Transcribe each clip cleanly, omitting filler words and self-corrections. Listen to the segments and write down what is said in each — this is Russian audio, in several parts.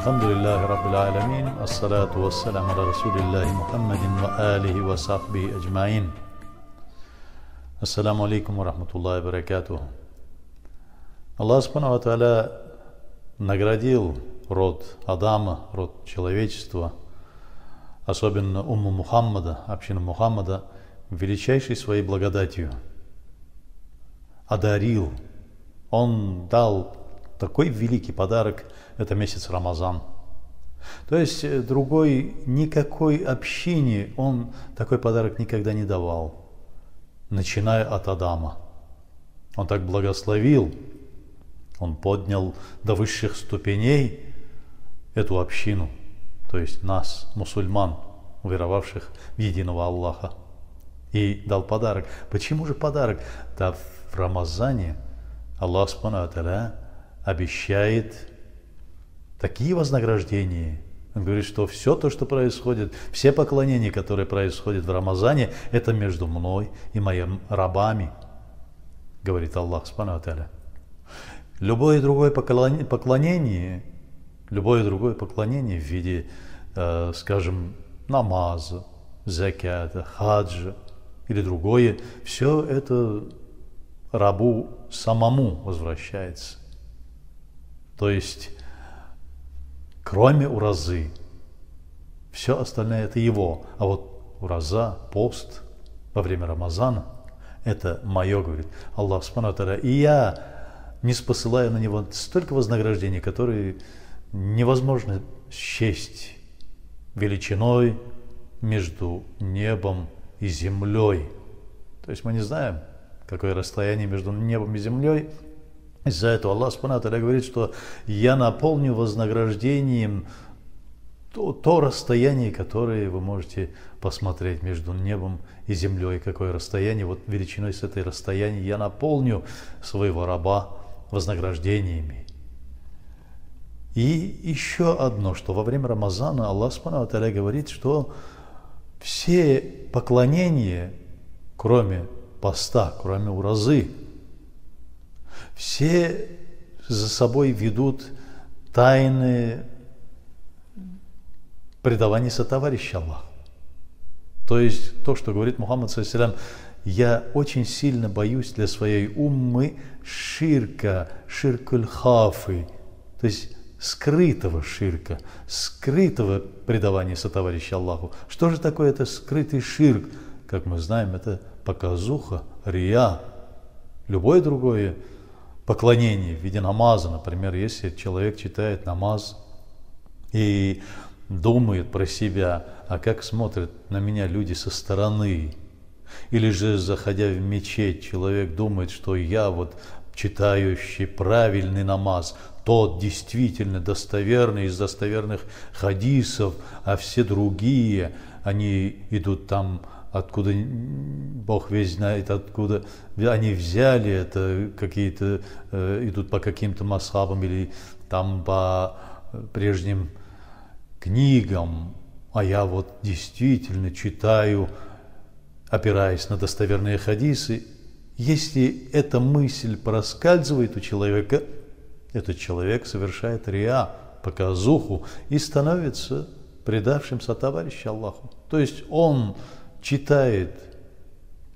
Альхамдулиллахи Раббил Алямин, ассалату вассаляму аля Расулиллахи Мухаммадин ва алихи ва сахбихи аджмаин. Ассаламу алейкум ва рахматуллахи ва баракатуху. Аллах Субхану ва Тааля наградил род Адама, род человечества, особенно умму Мухаммада, общину Мухаммада, величайшей своей благодатью. Одарил. Он дал такой великий подарок, это месяц Рамазан. То есть никакой общине он такой подарок никогда не давал, начиная от Адама. Он так благословил, он поднял до высших ступеней эту общину, то есть нас, мусульман, уверовавших в единого Аллаха, и дал подарок. Почему же подарок? Да в Рамазане Аллах Субхану ва Тааля обещает такие вознаграждения. Он говорит, что все то, что происходит, все поклонения, которые происходят в Рамазане, это между мной и моими рабами, говорит Аллах Субхану ва Тааля. Любое другое поклонение в виде, скажем, намаза, закята, хаджа или другое, все это рабу самому возвращается. То есть, кроме уразы, все остальное это его. А вот ураза, пост во время Рамазана, это мое, говорит Аллах Субхану ва Тааля. И я не спосылаю на него столько вознаграждений, которые невозможно счесть величиной между небом и землей. То есть мы не знаем, какое расстояние между небом и землей. Из-за этого Аллах Субхану ва Тааля говорит, что я наполню вознаграждением то расстояние, которое вы можете посмотреть между небом и землей. Какое расстояние, вот величиной с этой расстояния я наполню своего раба вознаграждениями. И еще одно, что во время Рамазана Аллах Субхану ва Тааля говорит, что все поклонения, кроме поста, кроме уразы, все за собой ведут тайны предавания сотоварища Аллаху. То есть то, что говорит Мухаммад ﷺ, я очень сильно боюсь для своей уммы ширка, ширкуль хафы, то есть скрытого ширка, скрытого предавания сотоварища Аллаху. Что же такое это скрытый ширк? Как мы знаем, это показуха, рия. Любое другое поклонение в виде намаза, например, если человек читает намаз и думает про себя, а как смотрят на меня люди со стороны, или же, заходя в мечеть, человек думает, что я вот читающий правильный намаз, тот действительно достоверный из достоверных хадисов, а все другие, они идут там, откуда Бог весь знает, откуда они взяли это, какие-то идут по каким-то масхабам или там по прежним книгам, а я вот действительно читаю, опираясь на достоверные хадисы. Если эта мысль проскальзывает у человека, этот человек совершает риа, показуху и становится предавшим сотоварища Аллаху. То есть он читает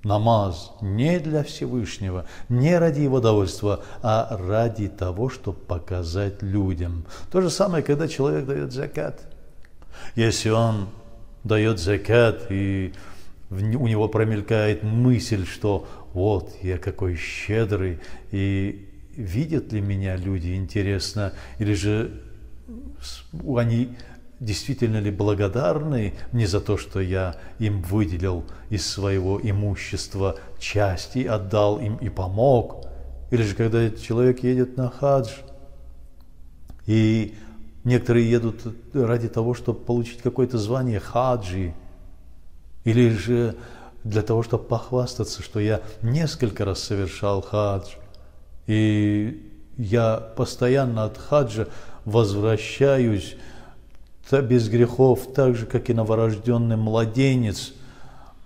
намаз не для Всевышнего, не ради его довольства, а ради того, чтобы показать людям. То же самое, когда человек дает закат. Если он дает закат, и у него промелькает мысль, что вот я какой щедрый, и видят ли меня люди, интересно, или же они действительно ли благодарны мне за то, что я им выделил из своего имущества часть и отдал им и помог. Или же когда человек едет на хадж, и некоторые едут ради того, чтобы получить какое-то звание хаджи, или же для того, чтобы похвастаться, что я несколько раз совершал хадж, и я постоянно от хаджа возвращаюсь без грехов, так же, как и новорожденный младенец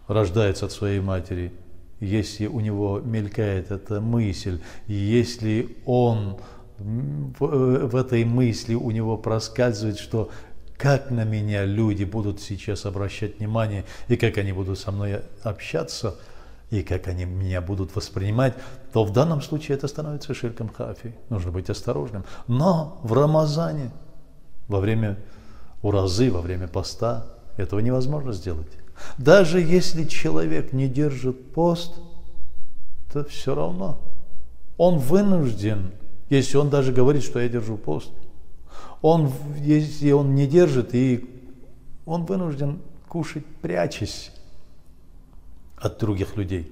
рождается от своей матери. Если у него мелькает эта мысль, если он в этой мысли у него проскальзывает, что как на меня люди будут сейчас обращать внимание, и как они будут со мной общаться, и как они меня будут воспринимать, то в данном случае это становится ширком хафи. Нужно быть осторожным. Но в Рамазане, во время уразы, во время поста, этого невозможно сделать. Даже если человек не держит пост, то все равно он вынужден, если он даже говорит, что я держу пост, если он не держит, и он вынужден кушать, прячась от других людей.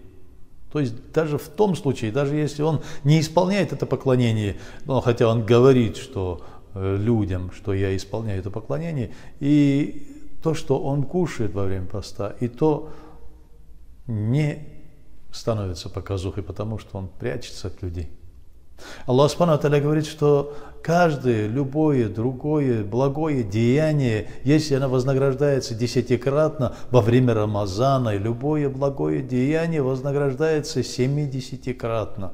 То есть даже в том случае, даже если он не исполняет это поклонение, но хотя он говорит, что людям, что я исполняю это поклонение, и то, что он кушает во время поста, и то не становится показухой, потому что он прячется от людей. Аллах Субхану ва Тааля говорит, что каждое, любое, другое, благое деяние, если оно вознаграждается десятикратно во время Рамазана, и любое благое деяние вознаграждается 70-кратно.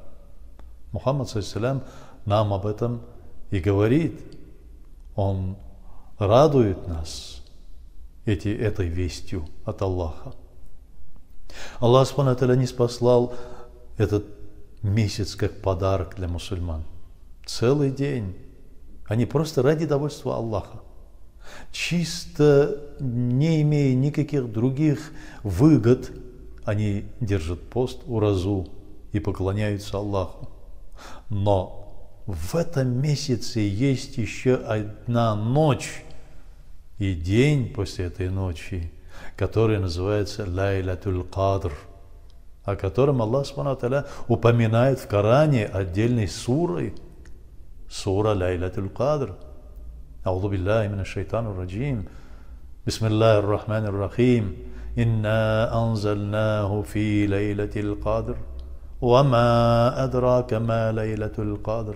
Мухаммад ﷺ нам об этом и говорит. Он радует нас этой вестью от Аллаха. Аллах Субхану ва Тааля не спаслал этот месяц как подарок для мусульман. Целый день. Они просто ради довольства Аллаха. Чисто не имея никаких других выгод, они держат пост, уразу и поклоняются Аллаху. Но в этом месяце есть еще одна ночь и день после этой ночи, который называется Лайлатуль Кадр, о котором Аллах Субхану ва Тааля упоминает в Коране отдельной сурой. Сура Лайлатуль Кадр. Аузу биллахи минаш шайтанир раджим. Бисмиллахир рахманир рахим. Инна анзальнаху фи лайлатил кадр. Ва ма адрака ма лайлатуль кадр.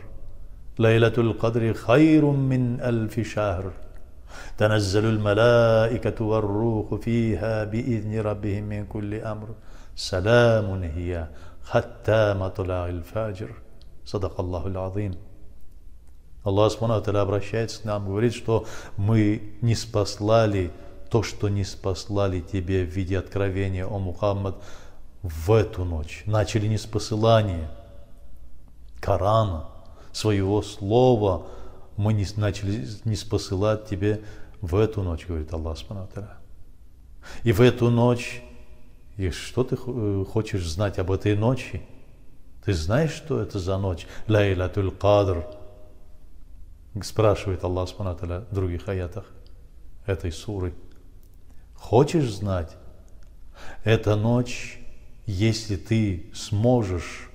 Лайлатуль кадри хайрун мин альфи шахр. تنزل الملائكة والروح فيها بإذن ربهم من كل أمر سلام هي حتى مطلع الفجر. صدق الله العظيم. Аллах Субхану ва Тааля обращается к нам, говорит, что мы не спаслали то, что не спаслали тебе в виде откровения, о Мухаммад, в эту ночь. Начали не с посылания Корана, своего слова, мы начали не спосылать тебе в эту ночь, говорит Аллах Субхану ва Тааля. И в эту ночь, и что ты хочешь знать об этой ночи? Ты знаешь, что это за ночь? Лайлатуль Кадр. Спрашивает Аллах Субхану ва Тааля в других аятах этой суры. Хочешь знать? Эта ночь, если ты сможешь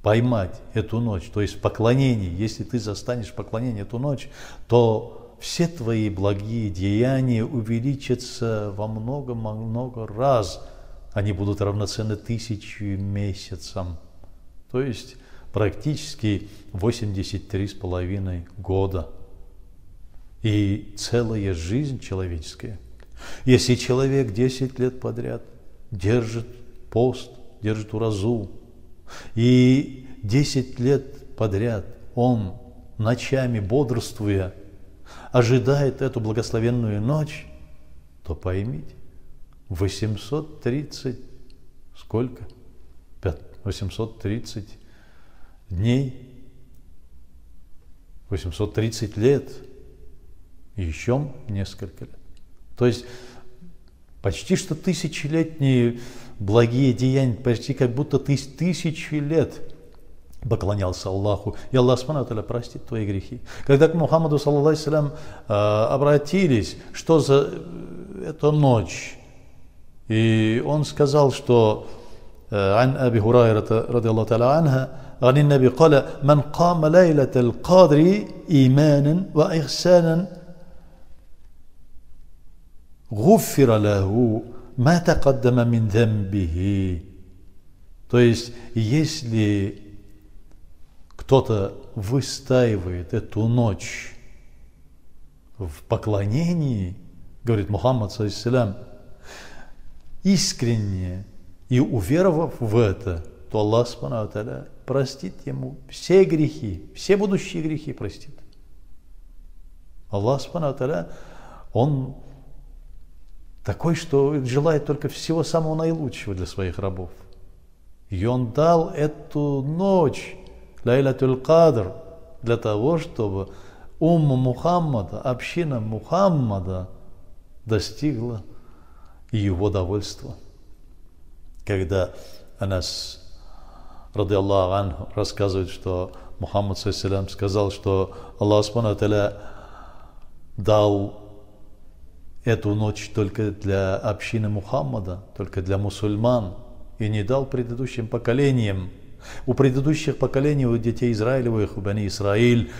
поймать эту ночь, то есть в поклонении, если ты застанешь в поклонении эту ночь, то все твои благие деяния увеличатся во много-много раз. Они будут равноценны 1000 месяцам. То есть практически 83,5 года. И целая жизнь человеческая. Если человек 10 лет подряд держит пост, держит уразу, и 10 лет подряд он, ночами бодрствуя, ожидает эту благословенную ночь, то поймите, 830, сколько? 830 дней, 830 лет, и еще несколько лет. То есть почти что тысячелетние благие деяния, почти как будто ты 1000 лет поклонялся Аллаху, и Аллах Субхану ва Тааля простит твои грехи. Когда к Мухаммаду саллаллаху алейхи ва саллям обратились, что за эта ночь, и он сказал, что عن أبي هريرة رضي الله تعالى عنها عن النبي قال من قام ليلة القدر إيمانا وإحسانا غفر له ما تقدم من ذنبه. То есть, если кто-то выстаивает эту ночь в поклонении, говорит Мухаммад саллаллаху алейхи ва саллям, искренне и уверовав в это, то Аллах Субхану ва Тааля простит ему все грехи, все будущие грехи простит. Аллах Субхану ва Тааля, Он такой, что желает только всего самого наилучшего для своих рабов. И Он дал эту ночь, Лайлатуль Кадр, для того, чтобы умма Мухаммада, община Мухаммада достигла его довольства. Когда Анас, ради Аллаху анху, рассказывает, что Мухаммад саллаллаху сказал, что Аллах Субхану ва Тааля дал эту ночь только для общины Мухаммада, только для мусульман, и не дал предыдущим поколениям. У предыдущих поколений, у детей Израилевых, у Бани Исраиль,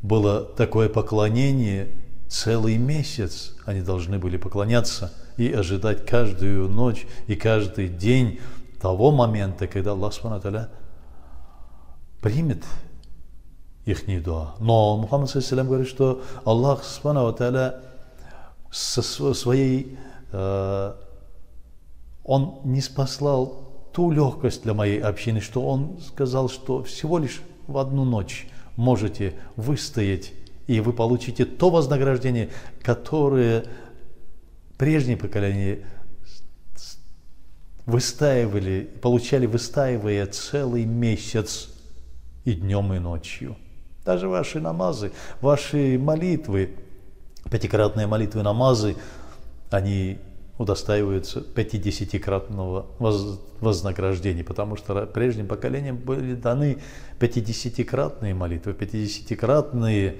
было такое поклонение целый месяц. Они должны были поклоняться и ожидать каждую ночь и каждый день того момента, когда Аллах Субхану ва Тааля примет их дуа. Но Мухаммад саллаллаху говорит, что Аллах Субхану ва Тааля со своей, Он не спаслал ту легкость для моей общины, что Он сказал, что всего лишь в одну ночь можете выстоять, и вы получите то вознаграждение, которое прежние поколения выстаивали, получали, выстаивая целый месяц и днем, и ночью. Даже ваши намазы, ваши молитвы, пятикратные молитвы, намазы, они удостаиваются 50-кратного вознаграждения, потому что прежним поколениям были даны 50-кратные молитвы, 50-кратные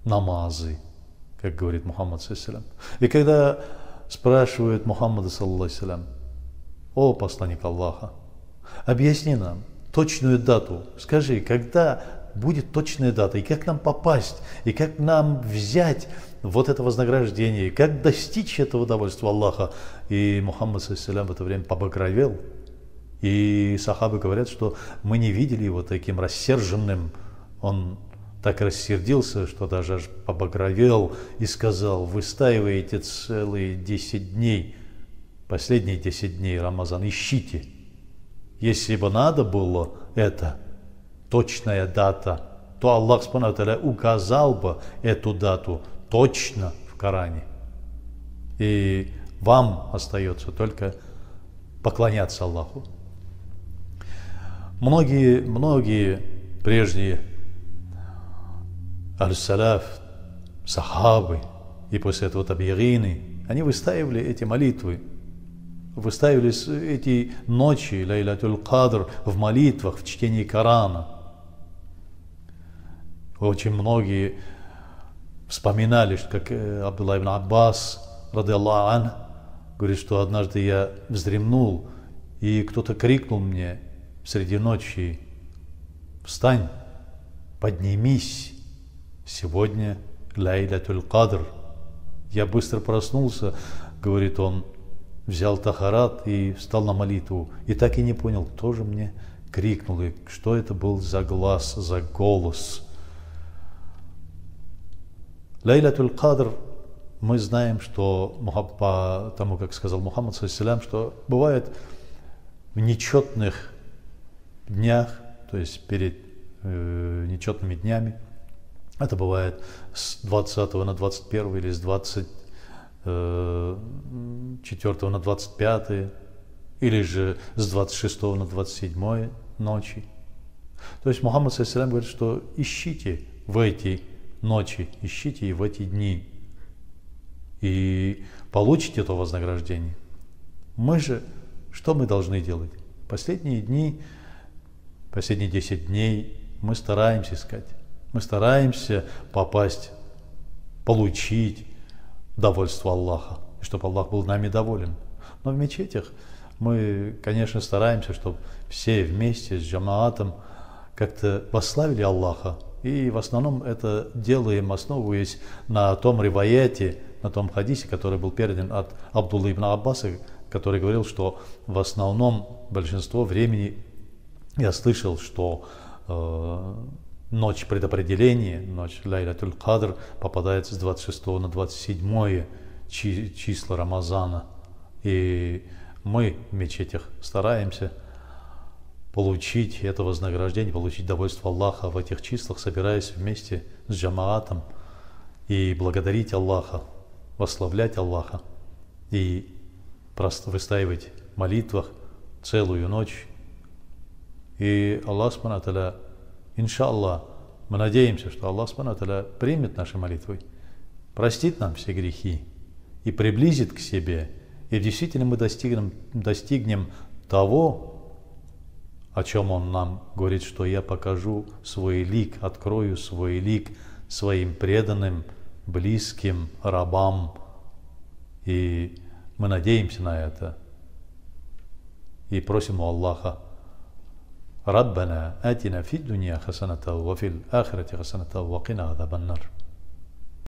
намазы, как говорит Мухаммад саллаллаху. И когда спрашивают Мухаммада саллаллаху: «О посланник Аллаха, объясни нам точную дату, скажи, когда будет точная дата, и как нам попасть, и как нам взять вот это вознаграждение, как достичь этого удовольствия Аллаха». И Мухаммад саллаллаху в это время побагровел. И сахабы говорят, что мы не видели его таким рассерженным. Он так рассердился, что даже аж побагровел и сказал: «Выстаиваете целые 10 дней, последние 10 дней Рамазан, ищите. Если бы надо было это, точная дата, то Аллах Субхану ва Тааля указал бы эту дату точно в Коране. И вам остается только поклоняться Аллаху». Многие прежние аль-салаф, сахабы и после этого табиины, они выстаивали эти молитвы, выстаивали эти ночи Лайлатуль Кадр в молитвах, в чтении Корана. Очень многие вспоминали, как Абдулла ибн Аббас, ради Аллаху анху, говорит, что однажды я вздремнул, и кто-то крикнул мне среди ночи: «Встань, поднимись, сегодня Лайлатуль Кадр». Я быстро проснулся, говорит он, взял тахарат и встал на молитву. И так и не понял, кто же мне крикнул, и что это был за глаз, за голос. Лайлатуль Кадр, мы знаем, что по тому, как сказал Мухаммад саллаллаху, что бывает в нечетных днях, то есть перед нечетными днями, это бывает с 20 на 21 или с 24 на 25, или же с 26 на 27 ночи. То есть Мухаммад саллаллаху говорит, что ищите в эти ночи, ищите и в эти дни, и получите это вознаграждение. Мы же, что мы должны делать? Последние дни, последние 10 дней мы стараемся искать, мы стараемся попасть, получить довольство Аллаха, и чтобы Аллах был нами доволен. Но в мечетях мы, конечно, стараемся, чтобы все вместе с джамаатом как-то восславили Аллаха. И в основном это делаем, основываясь на том риваяте, на том хадисе, который был передан от Абдуллы ибн Аббаса, который говорил, что в основном большинство времени я слышал, что ночь предопределения, ночь Лайлатуль Кадр попадает с 26 на 27 числа Рамазана. И мы в мечетях стараемся получить это вознаграждение, получить довольство Аллаха в этих числах, собираясь вместе с джамаатом и благодарить Аллаха, восславлять Аллаха и просто выстаивать в молитвах целую ночь. И Аллах Субхану ва Тааля, иншаллах, мы надеемся, что Аллах Субхану ва Тааля примет наши молитвы, простит нам все грехи и приблизит к себе. И действительно мы достигнем того, о чем Он нам говорит, что я покажу свой лик, открою свой лик своим преданным, близким рабам. И мы надеемся на это. И просим у Аллаха: ربنا آتنا في الدنيا حسنة وفي الآخرة حسنة وقنا عذاب النار.